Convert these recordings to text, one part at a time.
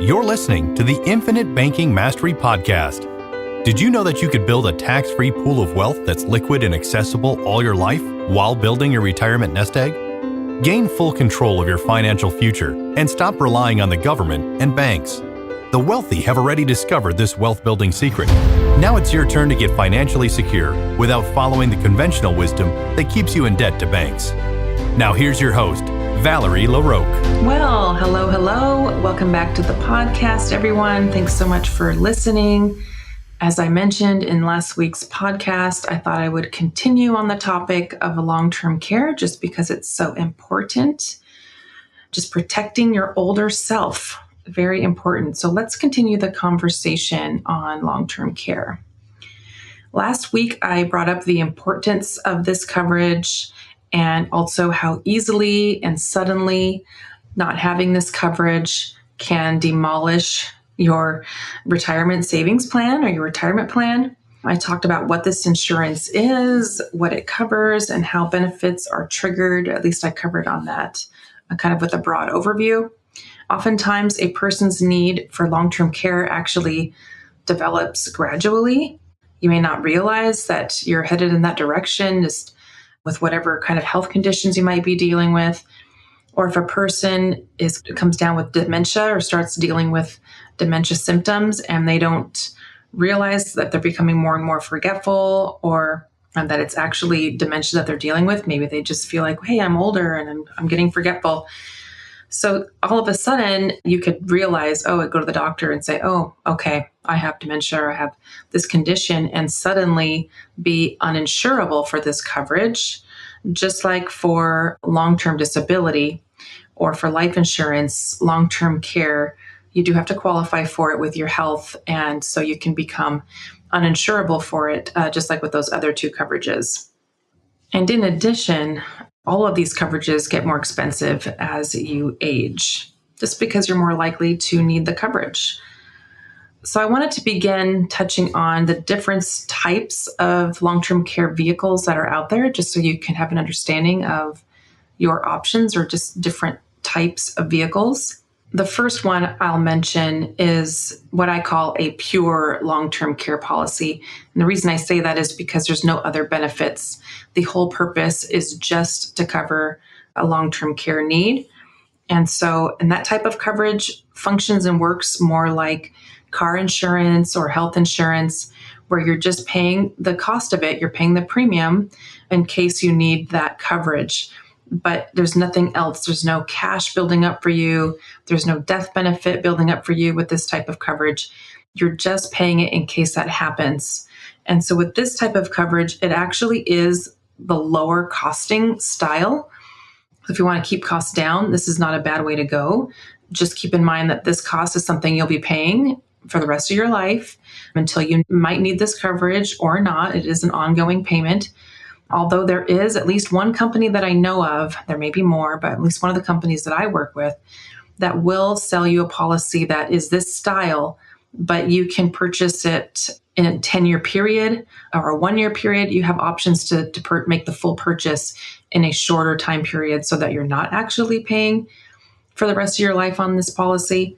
You're listening to the Infinite Banking Mastery Podcast. Did you know that you could build a tax-free pool of wealth that's liquid and accessible all your life while building your retirement nest egg? Gain full control of your financial future and stop relying on the government and banks. The wealthy have already discovered this wealth-building secret. Now it's your turn to get financially secure without following the conventional wisdom that keeps you in debt to banks. Now here's your host, Valerie LaRocque. Well, hello. Welcome back to the podcast, everyone. Thanks so much for listening. As I mentioned in last week's podcast, I thought I would continue on the topic of long-term care just because it's so important. Just protecting your older self, very important. So let's continue the conversation on long-term care. Last week, I brought up the importance of this coverage and also how easily and suddenly not having this coverage can demolish your retirement savings plan or your retirement plan. I talked about what this insurance is, what it covers, and how benefits are triggered. At least I covered on that, kind of with a broad overview. Oftentimes, a person's need for long-term care actually develops gradually. You may not realize that you're headed in that direction, just with whatever kind of health conditions you might be dealing with. Or if a person comes down with dementia or starts dealing with dementia symptoms and they don't realize that they're becoming more and more forgetful or that it's actually dementia that they're dealing with. Maybe they just feel like, hey, I'm older and I'm getting forgetful. So all of a sudden you could realize, go to the doctor and say, oh, okay, I have dementia or I have this condition, and suddenly be uninsurable for this coverage, just like for long-term disability or for life insurance, long-term care, you do have to qualify for it with your health. And so you can become uninsurable for it, just like with those other two coverages. And in addition, all of these coverages get more expensive as you age, just because you're more likely to need the coverage. So I wanted to begin touching on the different types of long-term care vehicles that are out there, just so you can have an understanding of your options or just different types of vehicles. The first one I'll mention is what I call a pure long-term care policy. And the reason I say that is because there's no other benefits. The whole purpose is just to cover a long-term care need. And that type of coverage functions and works more like car insurance or health insurance, where you're just paying the cost of it. You're paying the premium in case you need that coverage. But there's nothing else. There's no cash building up for you. There's no death benefit building up for you with this type of coverage. You're just paying it in case that happens. And so with this type of coverage, it actually is the lower costing style. If you want to keep costs down, this is not a bad way to go. Just keep in mind that this cost is something you'll be paying for the rest of your life until you might need this coverage or not. It is an ongoing payment. Although there is at least one company that I know of, there may be more, but at least one of the companies that I work with that will sell you a policy that is this style, but you can purchase it in a 10-year period or a 1-year period. You have options to make the full purchase in a shorter time period so that you're not actually paying for the rest of your life on this policy.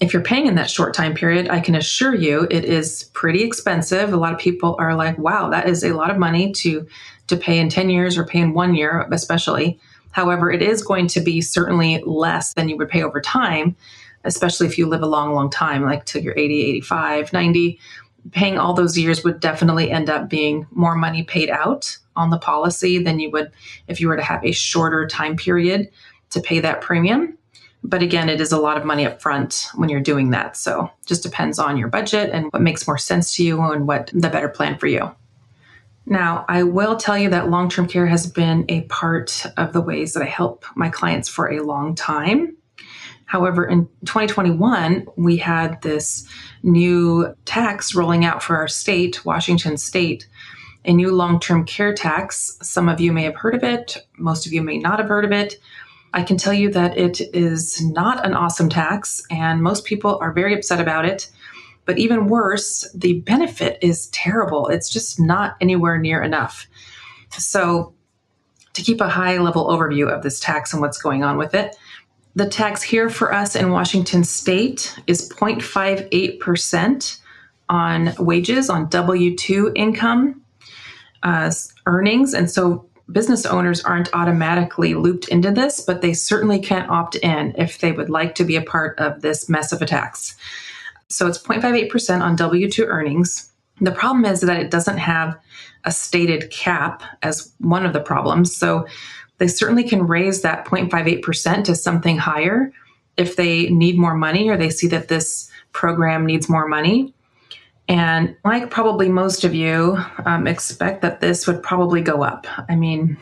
If you're paying in that short time period, I can assure you it is pretty expensive. A lot of people are like, wow, that is a lot of money to pay in 10 years or pay in 1 year, especially. However, it is going to be certainly less than you would pay over time, especially if you live a long, long time, like till you're 80, 85, 90. Paying all those years would definitely end up being more money paid out on the policy than you would if you were to have a shorter time period to pay that premium. But again, it is a lot of money up front when you're doing that. So it just depends on your budget and what makes more sense to you and what the better plan for you. Now, I will tell you that long-term care has been a part of the ways that I help my clients for a long time. However, in 2021, we had this new tax rolling out for our state, Washington State, a new long-term care tax. Some of you may have heard of it. Most of you may not have heard of it. I can tell you that it is not an awesome tax, and most people are very upset about it. But even worse, the benefit is terrible. It's just not anywhere near enough. So to keep a high-level overview of this tax and what's going on with it, The tax here for us in Washington State is 0.58% on wages, on W-2 income earnings. And so business owners aren't automatically looped into this, but they certainly can opt in if they would like to be a part of this mess of a tax. So it's 0.58% on W-2 earnings. The problem is that it doesn't have a stated cap as one of the problems. So they certainly can raise that 0.58% to something higher if they need more money or they see that this program needs more money. And like probably most of you, expect that this would probably go up. I mean,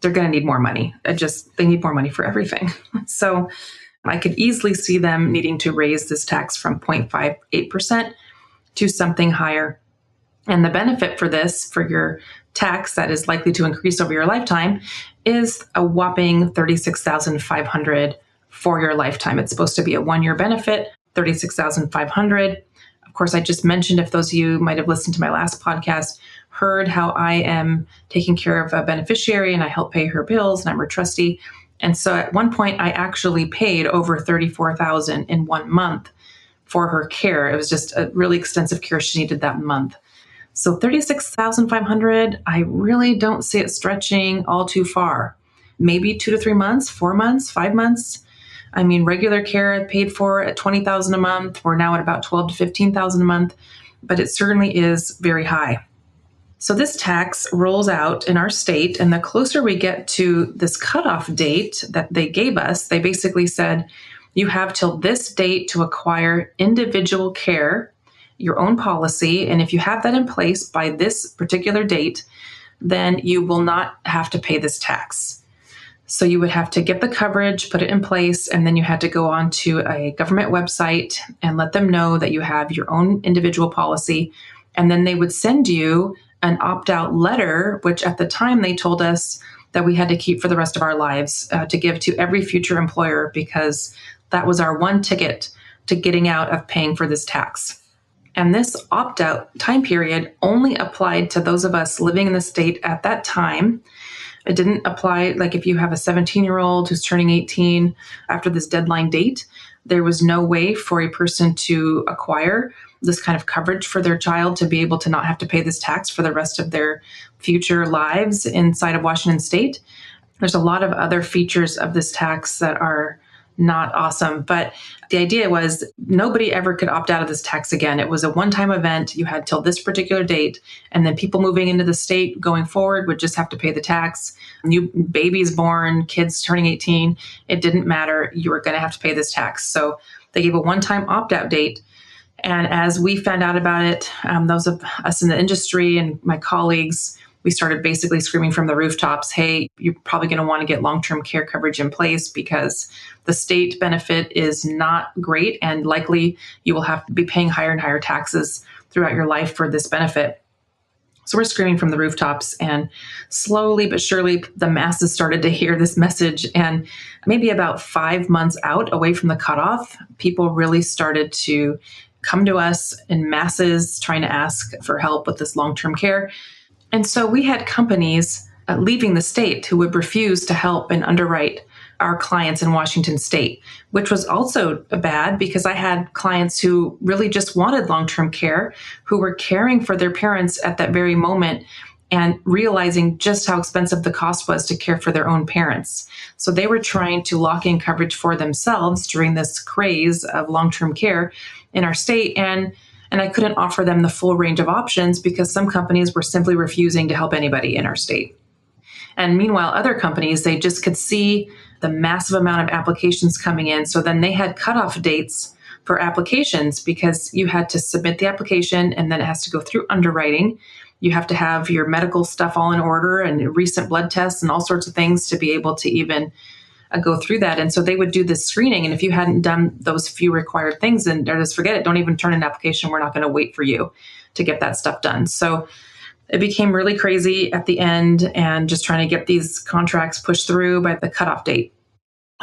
they're going to need more money. They need more money for everything. So I could easily see them needing to raise this tax from 0.58% to something higher. And the benefit for this, for your tax that is likely to increase over your lifetime, is a whopping $36,500 for your lifetime. It's supposed to be a one-year benefit, $36,500. Of course, I just mentioned, if those of you might have listened to my last podcast, heard how I am taking care of a beneficiary and I help pay her bills and I'm her trustee. And so at one point, I actually paid over $34,000 in 1 month for her care. It was just a really extensive care she needed that month. So $36,500, I really don't see it stretching all too far. Maybe 2 to 3 months, 4 months, 5 months. I mean, regular care I paid for at $20,000 a month. We're now at about $12,000 to $15,000 a month, but it certainly is very high. So this tax rolls out in our state, and the closer we get to this cutoff date that they gave us, they basically said, you have till this date to acquire individual care, your own policy, and if you have that in place by this particular date, then you will not have to pay this tax. So you would have to get the coverage, put it in place, and then you had to go on to a government website and let them know that you have your own individual policy. And then they would send you an opt-out letter, which at the time they told us that we had to keep for the rest of our lives, to give to every future employer, because that was our one ticket to getting out of paying for this tax. And this opt-out time period only applied to those of us living in the state at that time. It didn't apply, like if you have a 17-year-old who's turning 18 after this deadline date, there was no way for a person to acquire this kind of coverage for their child to be able to not have to pay this tax for the rest of their future lives inside of Washington State. There's a lot of other features of this tax that are not awesome, but the idea was nobody ever could opt out of this tax again. It was a one-time event. You had till this particular date, and then people moving into the state going forward would just have to pay the tax. New babies born, kids turning 18, it didn't matter. You were going to have to pay this tax. So they gave a one-time opt-out date. And as we found out about it, those of us in the industry and my colleagues, we started basically screaming from the rooftops, hey, you're probably going to want to get long-term care coverage in place because the state benefit is not great, and likely you will have to be paying higher and higher taxes throughout your life for this benefit. So we're screaming from the rooftops, and slowly but surely the masses started to hear this message. And maybe about 5 months out away from the cutoff, people really started to come to us in masses trying to ask for help with this long-term care. And so we had companies leaving the state who would refuse to help and underwrite our clients in Washington State, which was also bad because I had clients who really just wanted long-term care, who were caring for their parents at that very moment and realizing just how expensive the cost was to care for their own parents. So they were trying to lock in coverage for themselves during this craze of long-term care in our state. And I couldn't offer them the full range of options because some companies were simply refusing to help anybody in our state. And meanwhile, other companies, they just could see the massive amount of applications coming in. So then they had cutoff dates for applications because you had to submit the application and then it has to go through underwriting. You have to have your medical stuff all in order and recent blood tests and all sorts of things to be able to even go through that. And so they would do this screening. And if you hadn't done those few required things, then they're just forget it. Don't even turn in an application. We're not going to wait for you to get that stuff done. So it became really crazy at the end and just trying to get these contracts pushed through by the cutoff date.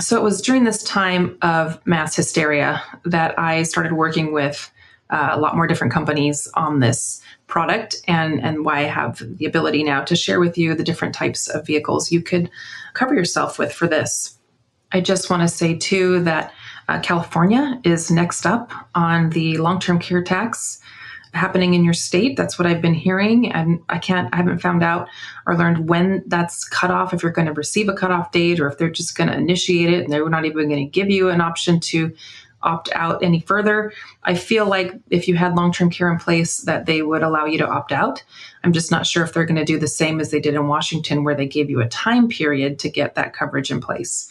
So it was during this time of mass hysteria that I started working with a lot more different companies on this product, and why I have the ability now to share with you the different types of vehicles you could cover yourself with for this. I just want to say too that California is next up on the long-term care tax happening in your state. That's what I've been hearing. And I haven't found out or learned when that's cut off, if you're going to receive a cutoff date or if they're just going to initiate it and they're not even going to give you an option to opt out any further. I feel like if you had long-term care in place that they would allow you to opt out. I'm just not sure if they're going to do the same as they did in Washington, where they gave you a time period to get that coverage in place.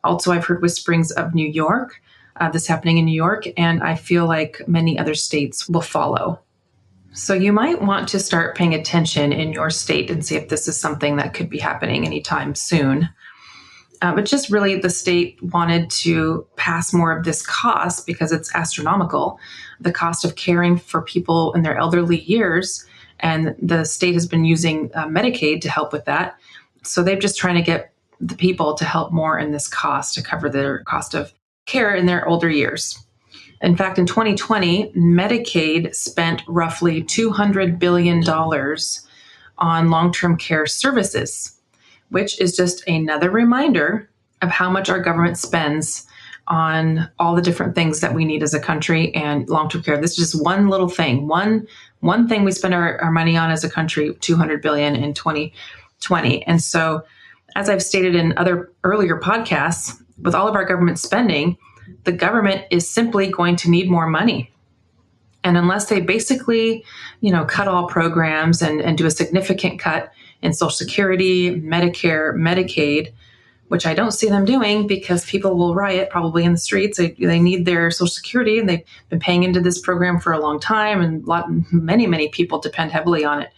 Also, I've heard whisperings of New York, this happening in New York, and I feel like many other states will follow. So you might want to start paying attention in your state and see if this is something that could be happening anytime soon. But just really the state wanted to pass more of this cost because it's astronomical, the cost of caring for people in their elderly years. And the state has been using Medicaid to help with that. So they're just trying to get the people to help more in this cost to cover their cost of care in their older years. In fact, in 2020, Medicaid spent roughly $200 billion on long-term care services, which is just another reminder of how much our government spends on all the different things that we need as a country and long-term care. This is just one little thing, one thing we spend our money on as a country, $200 billion in 2020. And so, as I've stated in other earlier podcasts, with all of our government spending, the government is simply going to need more money. And unless they basically, cut all programs and do a significant cut in Social Security, Medicare, Medicaid, which I don't see them doing because people will riot probably in the streets. They need their Social Security and they've been paying into this program for a long time, and many people depend heavily on it.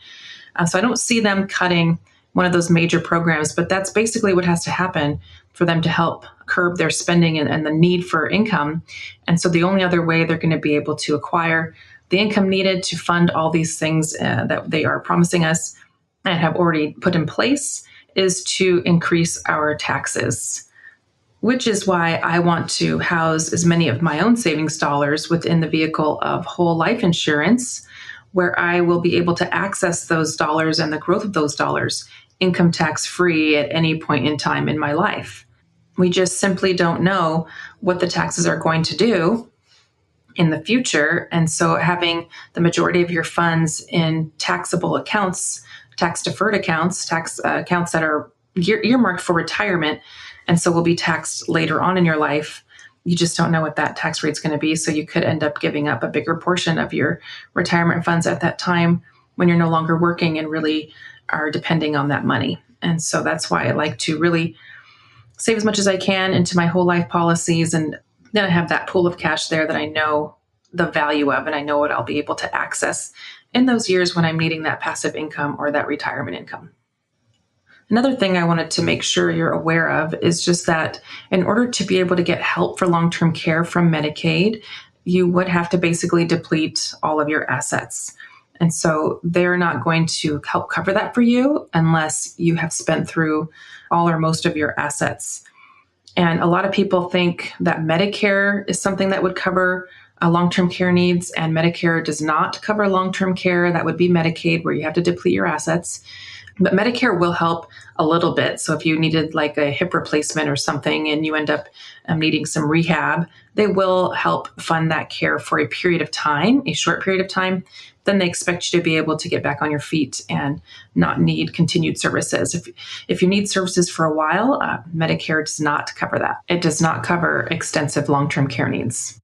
So I don't see them cutting one of those major programs, but that's basically what has to happen for them to help curb their spending and the need for income. And so the only other way they're going to be able to acquire the income needed to fund all these things that they are promising us and have already put in place is to increase our taxes, which is why I want to house as many of my own savings dollars within the vehicle of whole life insurance, where I will be able to access those dollars and the growth of those dollars income tax free at any point in time in my life. We just simply don't know what the taxes are going to do in the future. And so having the majority of your funds in taxable accounts, tax deferred accounts, tax accounts that are earmarked for retirement, and so will be taxed later on in your life, you just don't know what that tax rate's going to be. So you could end up giving up a bigger portion of your retirement funds at that time when you're no longer working and really are depending on that money. And so that's why I like to really save as much as I can into my whole life policies. And then I have that pool of cash there that I know the value of, and I know what I'll be able to access in those years when I'm needing that passive income or that retirement income. Another thing I wanted to make sure you're aware of is just that in order to be able to get help for long-term care from Medicaid, you would have to basically deplete all of your assets. And so they're not going to help cover that for you unless you have spent through all or most of your assets. And a lot of people think that Medicare is something that would cover long-term care needs, and Medicare does not cover long-term care. That would be Medicaid, where you have to deplete your assets. But Medicare will help a little bit. So if you needed like a hip replacement or something and you end up needing some rehab, they will help fund that care for a period of time, a short period of time. Then they expect you to be able to get back on your feet and not need continued services. If you need services for a while, Medicare does not cover that. It does not cover extensive long-term care needs.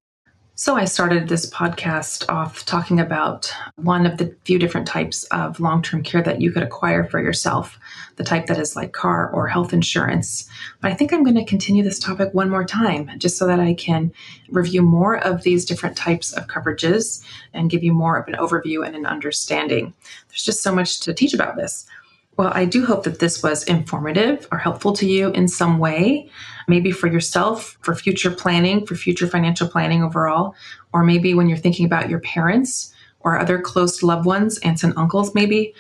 So I started this podcast off talking about one of the few different types of long-term care that you could acquire for yourself, the type that is like car or health insurance. But I think I'm going to continue this topic one more time, just so that I can review more of these different types of coverages and give you more of an overview and an understanding. There's just so much to teach about this. Well, I do hope that this was informative or helpful to you in some way, maybe for yourself, for future planning, for future financial planning overall, or maybe when you're thinking about your parents or other close loved ones, aunts and uncles, maybe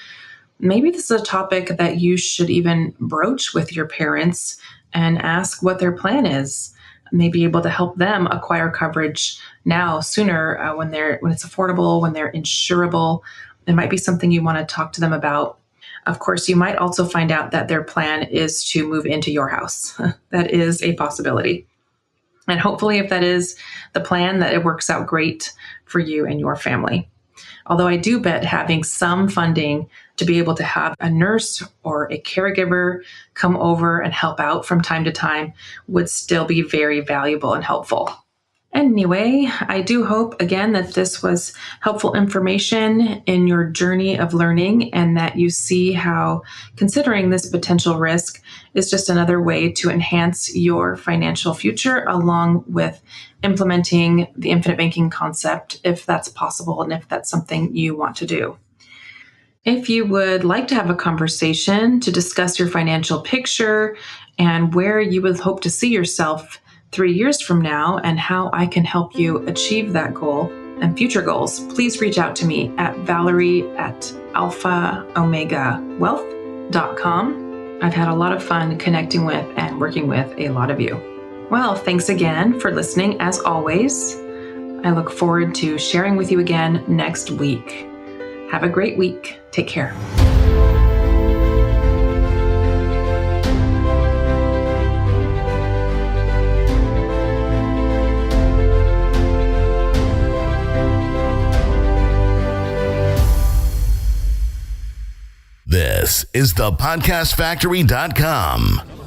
this is a topic that you should even broach with your parents and ask what their plan is. Maybe able to help them acquire coverage now, sooner, when it's affordable, when they're insurable. It might be something you want to talk to them about. Of course, you might also find out that their plan is to move into your house. That is a possibility. And hopefully, if that is the plan, that it works out great for you and your family. Although I do bet having some funding to be able to have a nurse or a caregiver come over and help out from time to time would still be very valuable and helpful. Anyway, I do hope, again, that this was helpful information in your journey of learning and that you see how considering this potential risk is just another way to enhance your financial future along with implementing the infinite banking concept if that's possible and if that's something you want to do. If you would like to have a conversation to discuss your financial picture and where you would hope to see yourself 3 years from now and how I can help you achieve that goal and future goals, please reach out to me at valerie@alphaomegawealth.com. I've had a lot of fun connecting with and working with a lot of you. Well, thanks again for listening as always. I look forward to sharing with you again next week. Have a great week. Take care. This is thepodcastfactory.com.